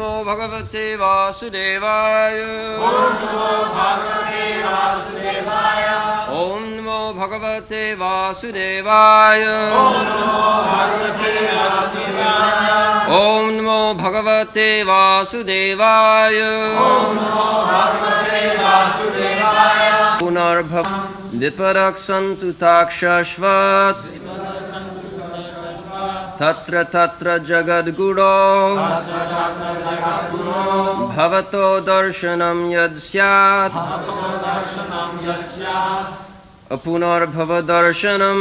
नमो भगवते वासुदेवाय। ओम नमो भगवते वासुदेवाय। ओम नमो भगवते वासुदेवाय। पुनर्भव विपरक्षन्तु ताक्षश्वत् तत्र तत्र जगद्गुरो भवतो दर्शनं यद् स्यात् अपुनर्भव दर्शनं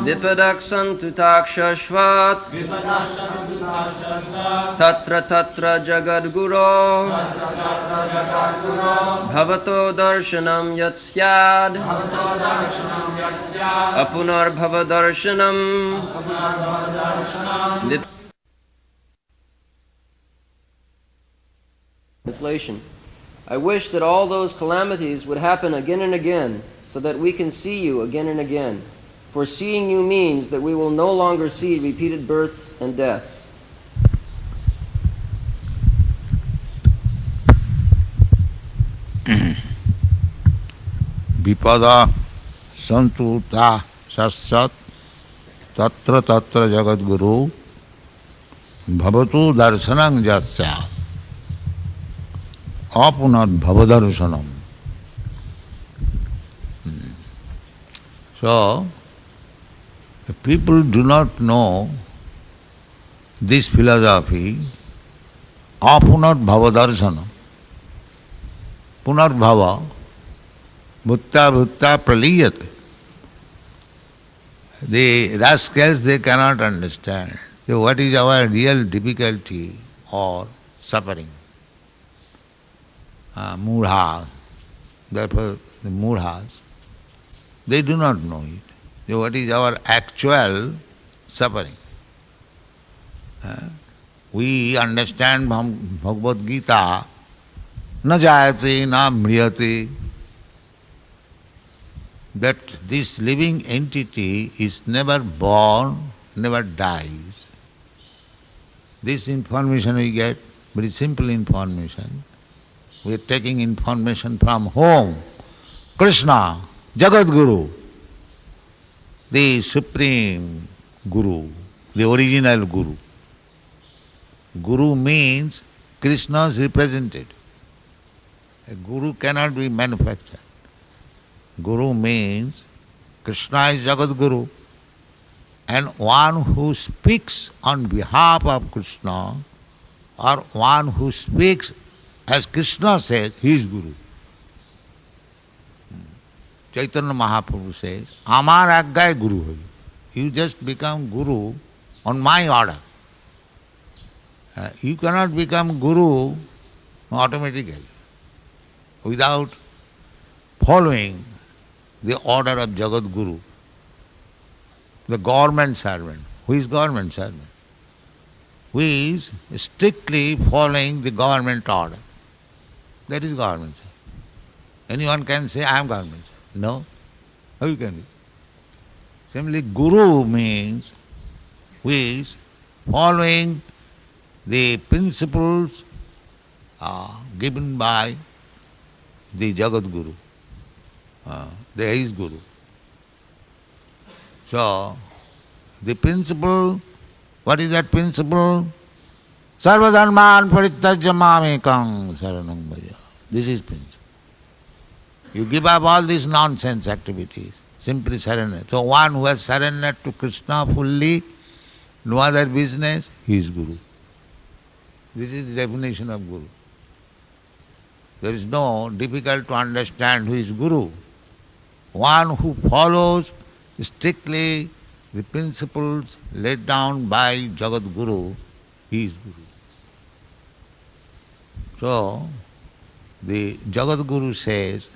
विपरक्षन्तु ताक्षश्वत् तत्र तत्र जगद्गुरो भवतो दर्शनं यत् स्यात् अपुनर्भव दर्शनं। Translation. I wish that all those calamities would happen again and again, so that we can see you again and again. For seeing you means that we will no longer see repeated births and deaths. Vipada santuta sassat tatra tatra jagadguru bhavatu darshanam jasya apunat bhavadarshanam. So, if people do not know this philosophy, apunat bhavadarshanam, punarbhava, bhutta bhutta praliyate. The rascals, they cannot understand what is our real difficulty or suffering. Murha, therefore the murhas, they do not know it. What is our actual suffering? We understand Bhagavad Gita, na jayate na mriyate, that this living entity is never born, never dies. This information we get, very simple information. We are taking information from whom? Krishna, Jagat Guru, the supreme Guru, the original Guru. Guru means Krishna's representative. A Guru cannot be manufactured. Guru means Krishna is Jagat Guru, and one who speaks on behalf of Krishna, or one who speaks as Krishna says, he is Guru. Chaitanya Mahaprabhu says, Amar Aggay Guru hai. You just become Guru on my order. You cannot become Guru automatically without following the order of Jagat Guru, the government servant. Who is government servant? Who is strictly following the government order. That is government servant. Anyone can say, I am government servant. No. How you can be? Simply Guru means who is following the principles given by the Jagat Guru. There is Guru. So, the principle, what is that principle? Sarvadharman parittajya mamekam saranam bhaja. This is principle. You give up all these nonsense activities, simply surrender. So one who has surrendered to Krishna fully, no other business, he is Guru. This is the definition of Guru. There is no difficult to understand who is Guru. One who follows strictly the principles laid down by Jagat Guru, he is Guru. So, the Jagat Guru says,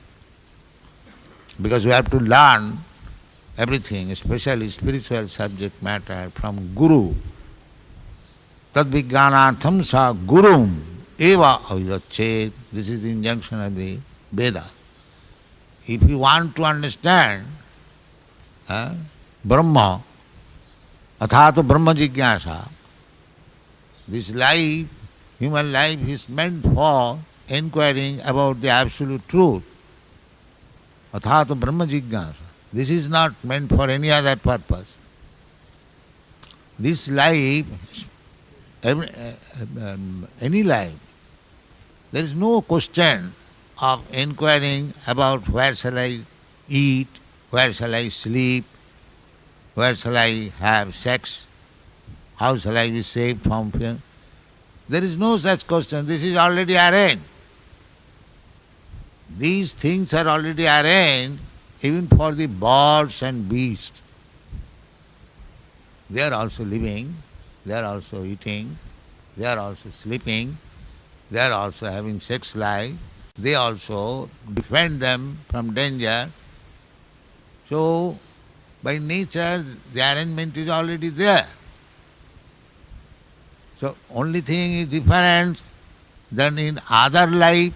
because we have to learn everything, especially spiritual subject matter from Guru. Tad vijnanatham sa gurum eva avidachet. This is the injunction of the Veda. If you want to understand Brahma, athato Brahma jigyasa, This life, human life, is meant for inquiring about the absolute truth. Athata Brahma Jignasa. This is not meant for any other purpose. This life, any life, there is no question of inquiring about where shall I eat, where shall I sleep, where shall I have sex, how shall I be saved from fear. There is no such question. This is already arranged. These things are already arranged even for the birds and beasts. They are also living, they are also eating, they are also sleeping, they are also having sex life, they also defend them from danger. So, by nature, the arrangement is already there. So, only thing is different than in other life,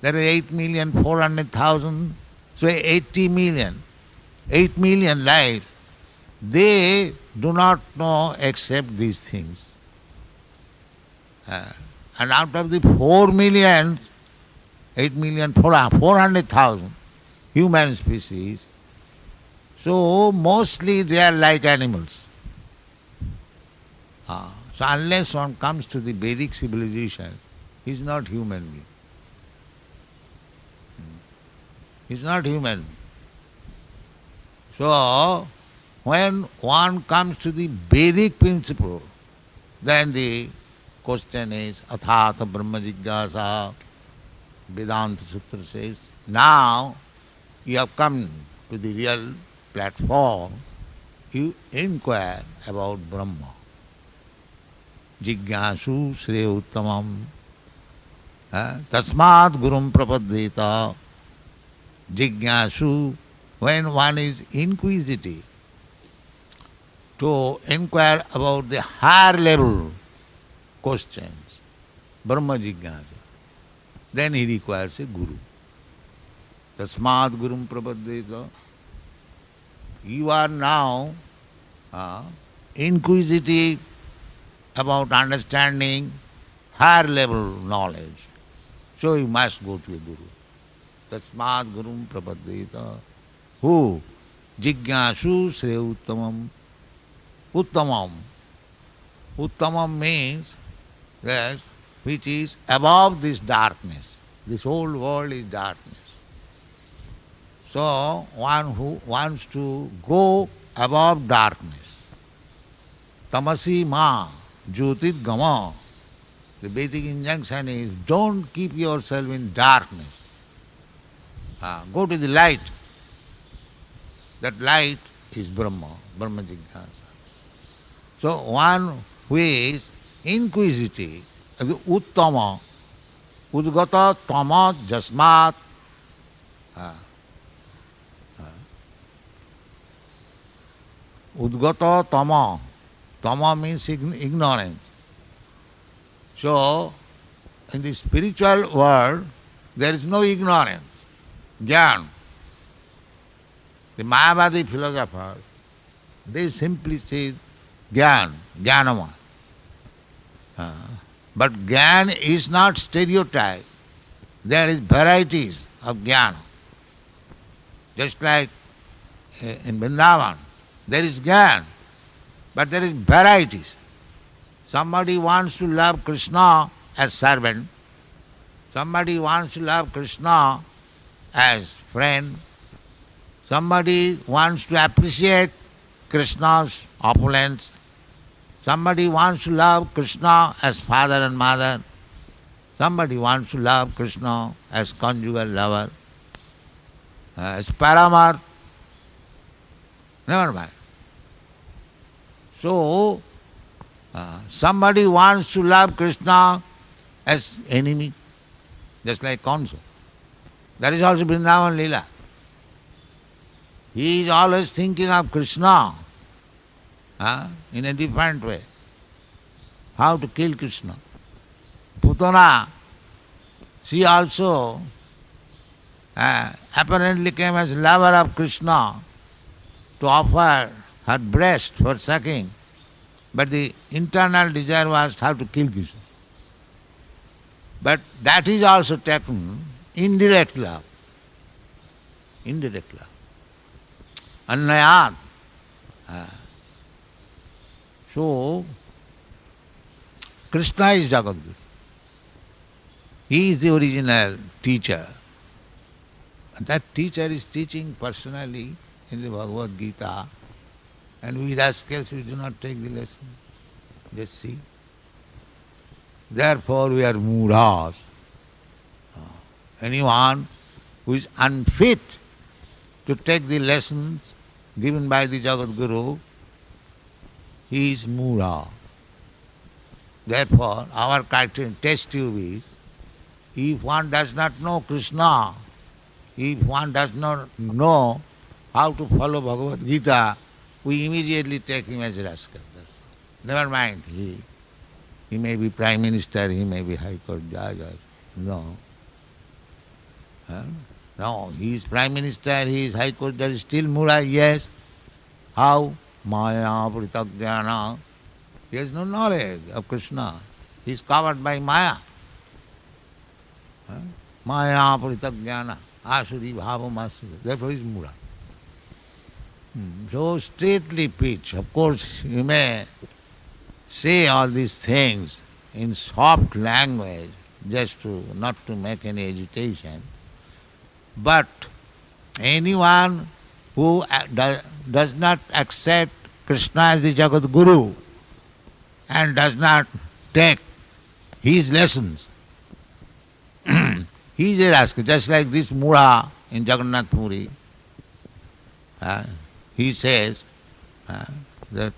there are 8,400,000, so 80 million, 8 million lives, they do not know except these things. And out of the 4 million, 8,400,000 human species, so mostly they are like animals. So unless one comes to the Vedic civilization, he is not human being. He is not human being. So when one comes to the Vedic principle, then the question is Athata Brahma Jignasa. Vedanta Sutra says, now you have come to the real platform, you inquire about Brahma. Jignasu Shreya Uttamam. Tasmat Gurum Prapaddeta. Jignasu, when one is inquisitive, to inquire about the higher level questions, Brahma Jignasa, then he requires a guru. Tasmat Gurum Prapaddeta. You are now inquisitive about understanding higher level knowledge. So you must go to a guru. Tasmat Gurum Prapaddeta. Who? Jignasu Shreya Uttamam. Uttamam. Uttamam means that which is above this darkness. This whole world is darkness. So one who wants to go above darkness. Tamasi ma jyotir gama. The basic injunction is don't keep yourself in darkness. Go to the light. That light is Brahma, Brahma Jignasa. So one who is inquisitive, uttama, udgata tama jasmat, udgata tama, tama means ignorance. So in the spiritual world there is no ignorance, jnana. The Mayavadi philosophers, they simply say jnana, jnanama. But jnana is not stereotype. There is varieties of jnana. Just like in Vrindavan, there is jnana, but there is varieties. Somebody wants to love Krishna as servant. Somebody wants to love Krishna as friend. Somebody wants to appreciate Krishna's opulence. Somebody wants to love Krishna as father and mother. Somebody wants to love Krishna as conjugal lover, as paramar. Never mind. So, somebody wants to love Krishna as enemy, just like Kansa. That is also Vrindavan Leela. He is always thinking of Krishna in a different way. How to kill Krishna. Putana, she also apparently came as lover of Krishna to offer her breast for sucking. But the internal desire was how to kill Krishna. But that is also taken indirect love. Indirect love. Annayat. So, Krishna is Jagadguru. He is the original teacher. And that teacher is teaching personally in the Bhagavad Gita. And we rascals, we do not take the lesson. Just see. Therefore we are muras. Anyone who is unfit to take the lessons given by the Jagadguru, he is mura. Therefore, our test tube is, if one does not know Krishna, if one does not know how to follow Bhagavad Gita, we immediately take him as a rascal. Never mind, he may be Prime Minister, he may be High Court Judge. No. No, he is Prime Minister, he is High Court Judge, still Mura, yes. How? Maya Pritagyana. He has no knowledge of Krishna. He is covered by Maya. Maya Pritagyana. Asuri Bhavamasya. Therefore he is Mura. So straightly pitch. Of course, you may say all these things in soft language, just to not to make any agitation. But anyone who does not accept Krishna as the Jagat Guru and does not take his lessons, he is a rascal. Just like this Mura in Jagannath Puri, he says that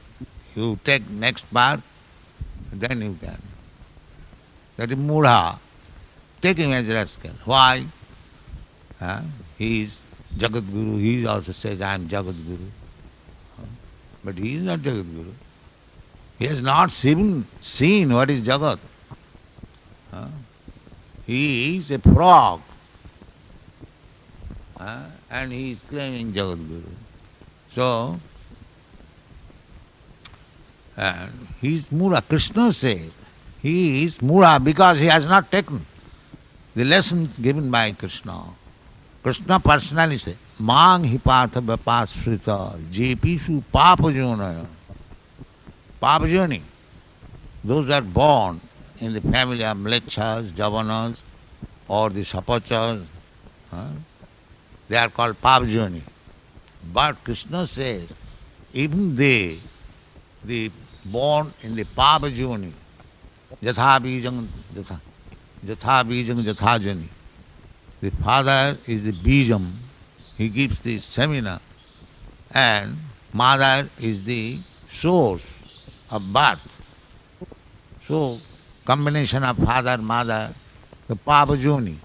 you take next path, then you can. That is Mudha. Take him as a rascal. Why? He is Jagat Guru. He also says, I am Jagat Guru. But he is not Jagat Guru. He has not seen what is Jagat. He is a frog. And he is claiming Jagat Guru. So, he is Mura. Krishna says he is Mura because he has not taken the lessons given by Krishna. Krishna personally says, Mang hi partha vapasrita jepishu papajonaya. Papajoni, those are born in the family of mlechas, javanas, or the sapachas, they are called papajoni. But Krishna says, even they, the born in the papajoni, jatha bijang jathajani. The father is the bijam, he gives the semina, and mother is the source of birth. So, combination of father, mother, the papajoni,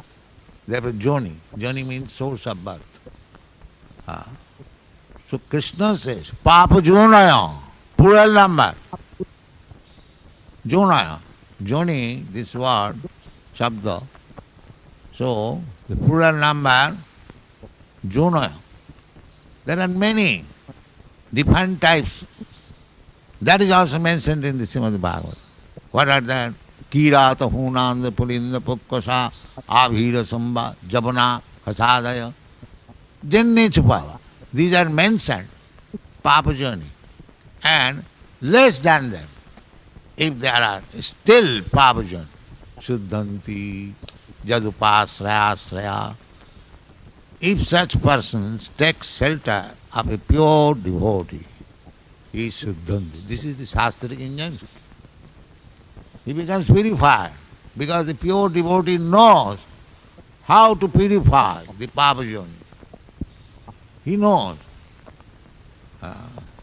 therefore joni. Joni means source of birth. So Krishna says, papajonaya, plural number. Jonaya. Joni, this word, shabda. So, the plural number, Jonaya. There are many different types. That is also mentioned in the Srimad Bhagavatam. What are that? Kirata, Hunanda, Pulinda, Pukkasa, Abhira, Samba, Jabana, Hasadaya, Jenne Chupava. These are mentioned, papajoni. And less than them, if there are still papajoni, Shuddhanti, Jadupasraya. If such persons take shelter of a pure devotee, he is Shuddhanti. This is the Shastric injunction. He becomes purified because the pure devotee knows how to purify the papajoni. He knows.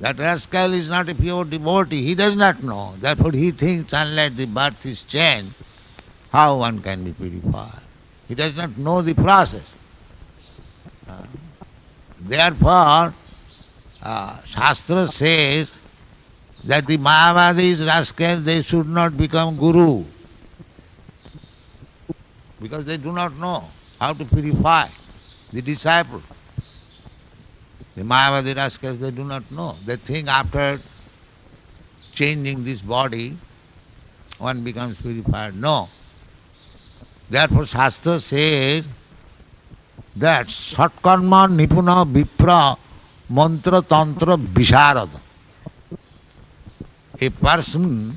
That rascal is not a pure devotee. He does not know. Therefore he thinks unless the birth is changed, how one can be purified. He does not know the process. Therefore, Shastra says that the Mayavadis, rascals, they should not become guru because they do not know how to purify the disciple. The Mayavadi rascals, they do not know. They think after changing this body, one becomes purified. No. Therefore Shastra says that Satkarma Nipuna Vipra Mantra Tantra Visharada. A person,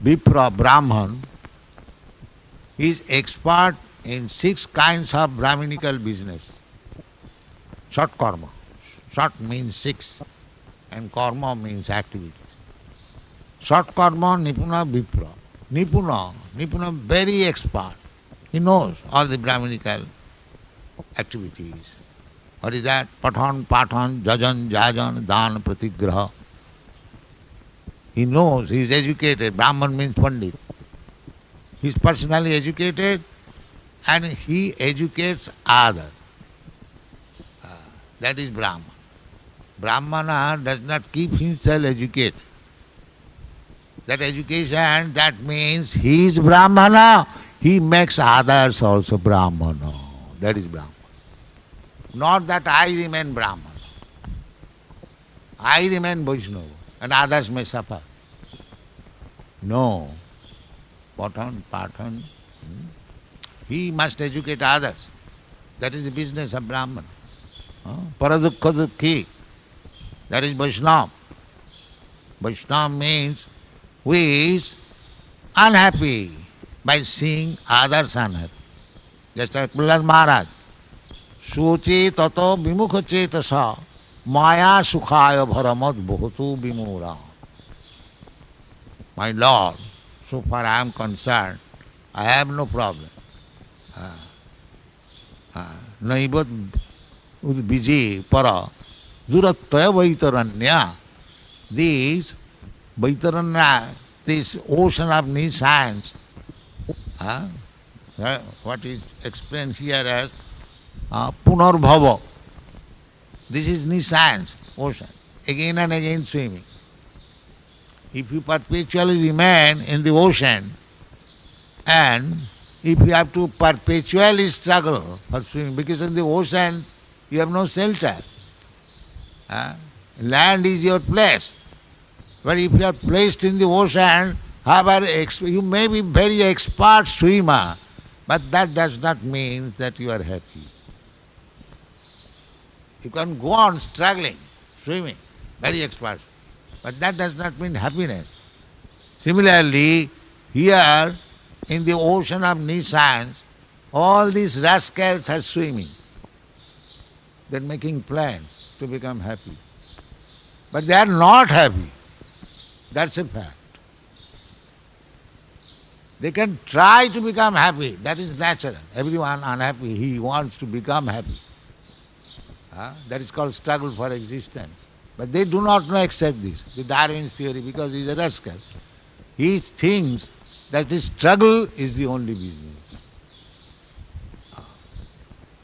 Vipra, Brahman, is expert in 6 kinds of Brahminical business. Satkarma. Sat means 6 and karma means activities. Satkarma Nipuna Vipra. Nipuna very expert. He knows all the Brahminical activities. What is that? Pathan, jajan, dan, pratigraha. He knows, he is educated. Brahman means Pandit. He is personally educated and he educates others. That is Brahman. Brahmana does not keep himself educated. That education, that means he is Brahmana, he makes others also Brahmana. That is Brahman. Not that I remain Brahman. I remain Vaishnava and others may suffer. No. Pathan. He must educate others. That is the business of Brahman. Paradukha dukhi. That is Vaishnava. Vaishnava means who is unhappy by seeing others unhappy. Just like Prahlad Maharaj. Suche tato vimukha chetasa maya sukhaya bharamad bhotu vimura. My Lord, so far I am concerned, I have no problem. Naivat udviji para durataya vaitaranya. These Vaitaranya, this ocean of nescience, what is explained here as Punarbhava. This is nescience, ocean, again and again swimming. If you perpetually remain in the ocean and if you have to perpetually struggle for swimming, because in the ocean you have no shelter. Land is your place. But if you are placed in the ocean, however, you may be very expert swimmer, but that does not mean that you are happy. You can go on struggling, swimming, very expert, but that does not mean happiness. Similarly, here in the ocean of nescience, all these rascals are swimming. They are making plans to become happy. But they are not happy. That's a fact. They can try to become happy. That is natural. Everyone unhappy, he wants to become happy. That is called struggle for existence. But they do not know except this, the Darwin's theory, because he is a rascal. He thinks that the struggle is the only business.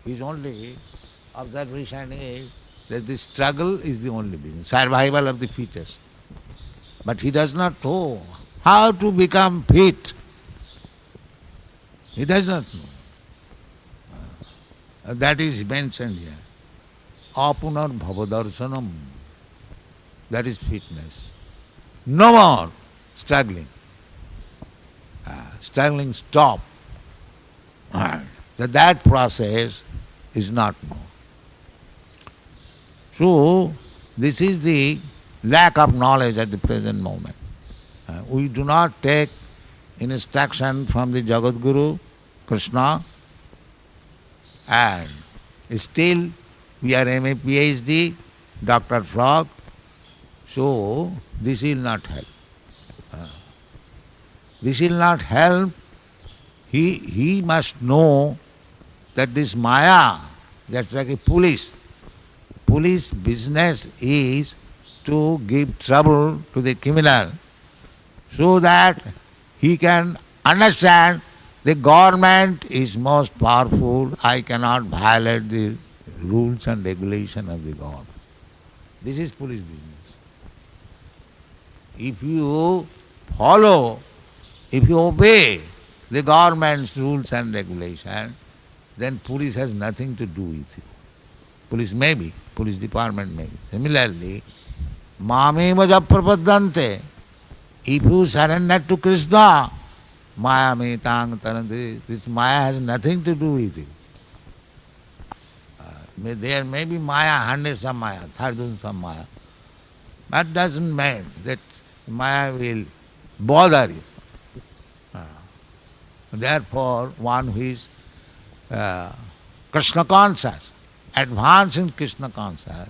His only observation is that the struggle is the only business, survival of the fittest. But he does not know how to become fit. He does not know. That is mentioned here. Apunar bhavadarshanam. That is fitness. No more struggling. Struggling stop. So that process is not known. So this is the lack of knowledge at the present moment. We do not take instruction from the Jagat Guru, Krishna, and still we are MA PhD, Dr. Frog, so this will not help. This will not help. He must know that this Maya, that's like a police. Police business is to give trouble to the criminal so that he can understand the government is most powerful, I cannot violate the rules and regulation of the government. This is police business. If you follow, if you obey the government's rules and regulation, then police has nothing to do with you. Police may be, police department may be. Similarly, mameva japrapadante, if you surrender to Krishna, Maya me tang taranti, this Maya has nothing to do with you. There may be Maya, hundreds of Maya, thousands of Maya. That doesn't mean that Maya will bother you. Therefore, one who is Krishna conscious, advanced in Krishna conscious,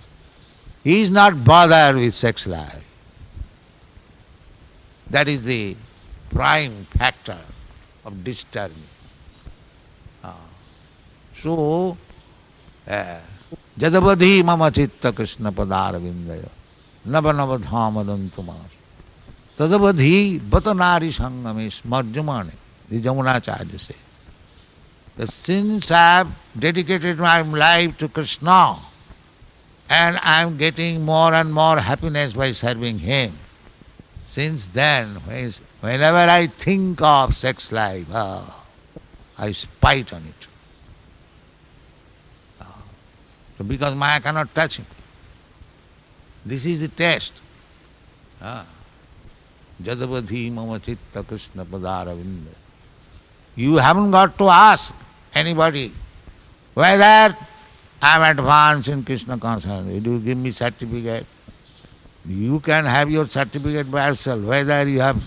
he is not bothered with sex life. That is the prime factor of disturbing. So, Jadavadhi mama chitta Krishna padara vindaya nava nava dhamadantumas Tadavadhi batanari sangame smarjamane. The Jamunacharya says, that since I have dedicated my life to Krishna and I am getting more and more happiness by serving him, since then, whenever I think of sex life, I spite on it. So because Maya cannot touch him. This is the test. Jadavadhi mama chitta Krishna padara vinda. You haven't got to ask anybody whether I am advanced in Krishna consciousness. Will you give me certificate? You can have your certificate by yourself, whether you have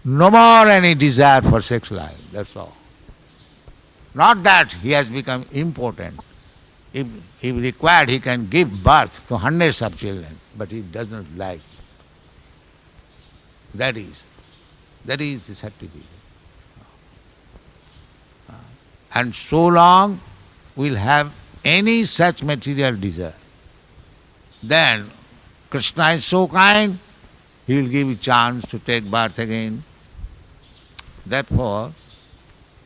no more any desire for sex life, that's all. Not that he has become important. If required, he can give birth to hundreds of children, but he does not like. That is the certificate. And so long we'll have any such material desire, then Krishna is so kind, he will give you chance to take birth again. Therefore,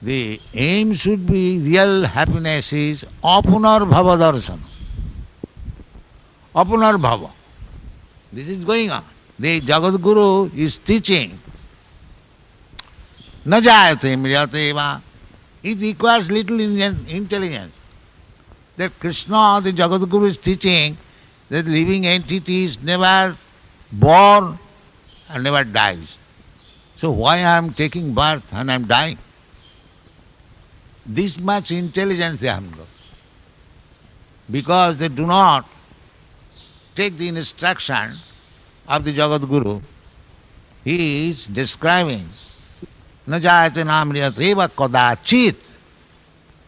the aim should be real happiness is apunar bhava darsana. Apunar bhava. This is going on. The Jagat Guru is teaching. Na jayate mriyate eva. It requires little intelligence. That Krishna, the Jagat Guru, is teaching that living entity is never born and never dies. So why I am taking birth and I am dying? This much intelligence they haven't got. Because they do not take the instruction of the Jagat Guru. He is describing na jayate namriyat eva kadachit.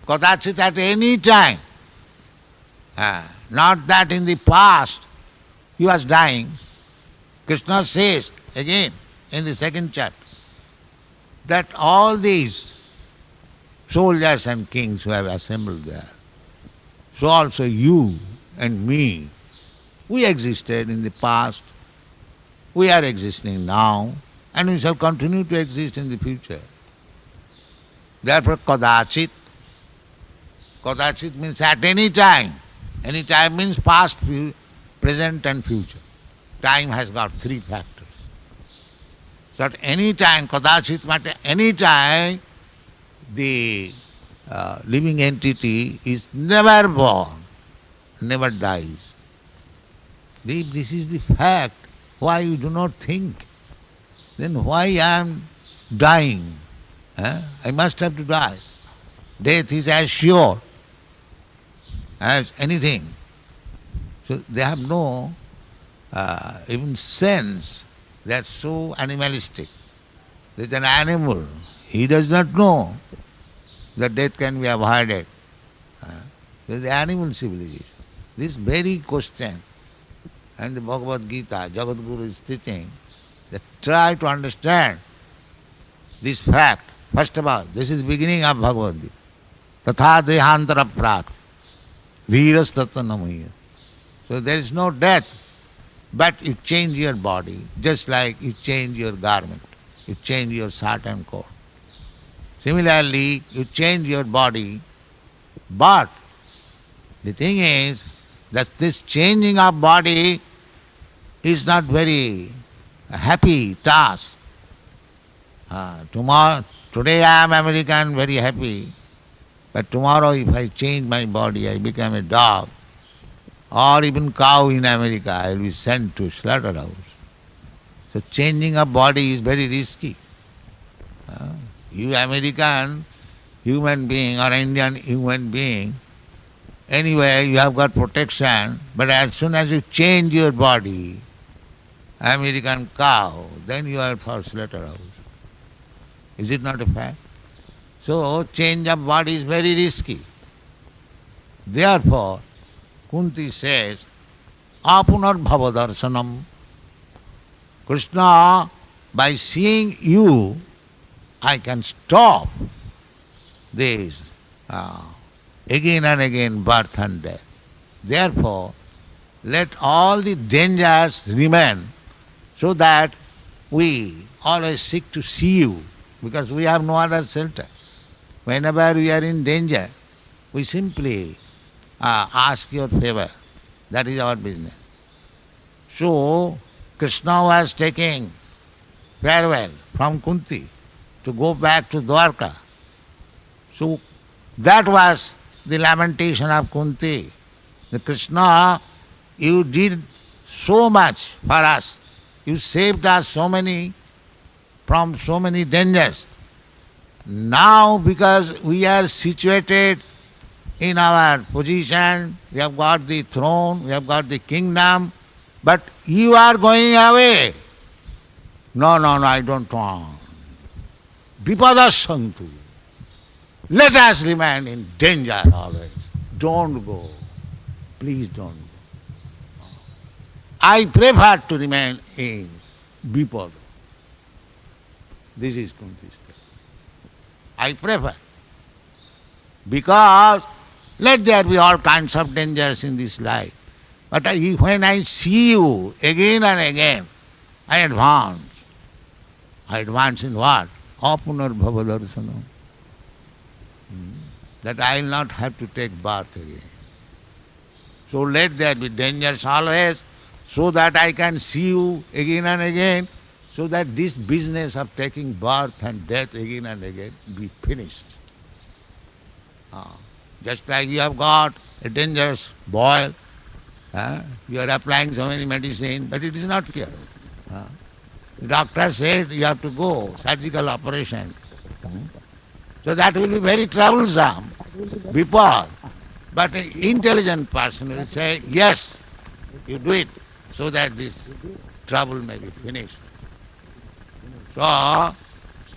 Kadachit at any time. Not that in the past he was dying. Krishna says again in the second chapter that all these soldiers and kings who have assembled there, so also you and me, we existed in the past, we are existing now, and we shall continue to exist in the future. Therefore, kadachit. Kadachit means at any time. Any time means past, present and future. Time has got three factors. So at any time, kadachit means any time, the living entity is never born, never dies. This is the fact. Why you do not think? Then why I am dying? I must have to die. Death is as sure as anything. So they have no even sense. They are so animalistic. There is an animal. He does not know that death can be avoided. There is the animal civilization. This very question, and the Bhagavad Gita, Jagat Guru is teaching, that try to understand this fact. First of all, this is the beginning of Bhagavad Gita. Tatha dehantara prakt. Dhiras tattva namaya. So there is no death, but you change your body, just like you change your garment, you change your shirt and coat. Similarly, you change your body, but the thing is that this changing of body is not very happy task. Today I am American, very happy, but tomorrow if I change my body, I become a dog, or even cow in America, I will be sent to slaughterhouse. So changing of body is very risky. You American human being or Indian human being, anyway you have got protection, but as soon as you change your body, American cow, then you are for slaughterhouse. Is it not a fact? So change of body is very risky. Therefore, Kunti says, Apunar bhavadarsanam. Krishna, by seeing you, I can stop this again and again birth and death. Therefore, let all the dangers remain so that we always seek to see you, because we have no other shelter. Whenever we are in danger, we simply ask your favor. That is our business. So, Krishna was taking farewell from Kunti to go back to Dwarka. So, that was the lamentation of Kunti. The Krishna, you did so much for us. You saved us from so many dangers. Now, because we are situated in our position, we have got the throne, we have got the kingdom, but you are going away. No, I don't want. Vipadassantu. Let us remain in danger always. Don't go. Please don't go. I prefer to remain in Vipada. This is Kunti's prayer. I prefer. Because let there be all kinds of dangers in this life. But when I see you again and again, I advance. I advance in what? Apunar bhavadarsanam. That I will not have to take birth again. So let there be dangers always, so that I can see you again and again, so that this business of taking birth and death again and again be finished. Just like you have got a dangerous boil, you are applying so many medicine, but it is not cured. The doctor said you have to go, surgical operation. So that will be very troublesome before. But an intelligent person will say, yes, you do it, so that this trouble may be finished. So,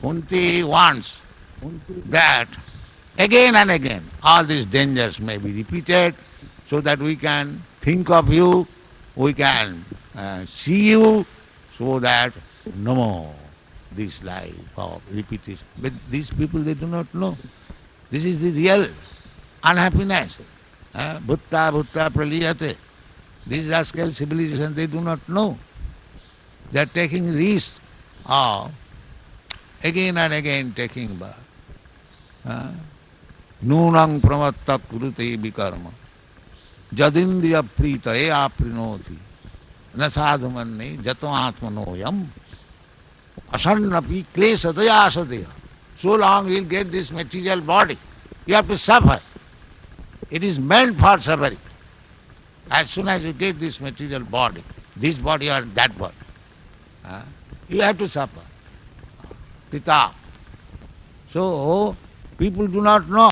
Kunti wants that again and again all these dangers may be repeated, so that we can think of you, we can see you, so that no more this life of repetition. But these people, they do not know. This is the real unhappiness. Bhutta praliyate. These rascal civilizations, they do not know. They are taking risks of again and again taking birth. Nunang pramatta kurute vikarma. Jadindriya prita e aprinoti. Nasadhamanne jato atmanoyam. Asannapi klesataya asadaya. So long we will get this material body. You have to suffer. It is meant for suffering. As soon as you get this material body, this body or that body, you have to suffer. Tita. So, people do not know.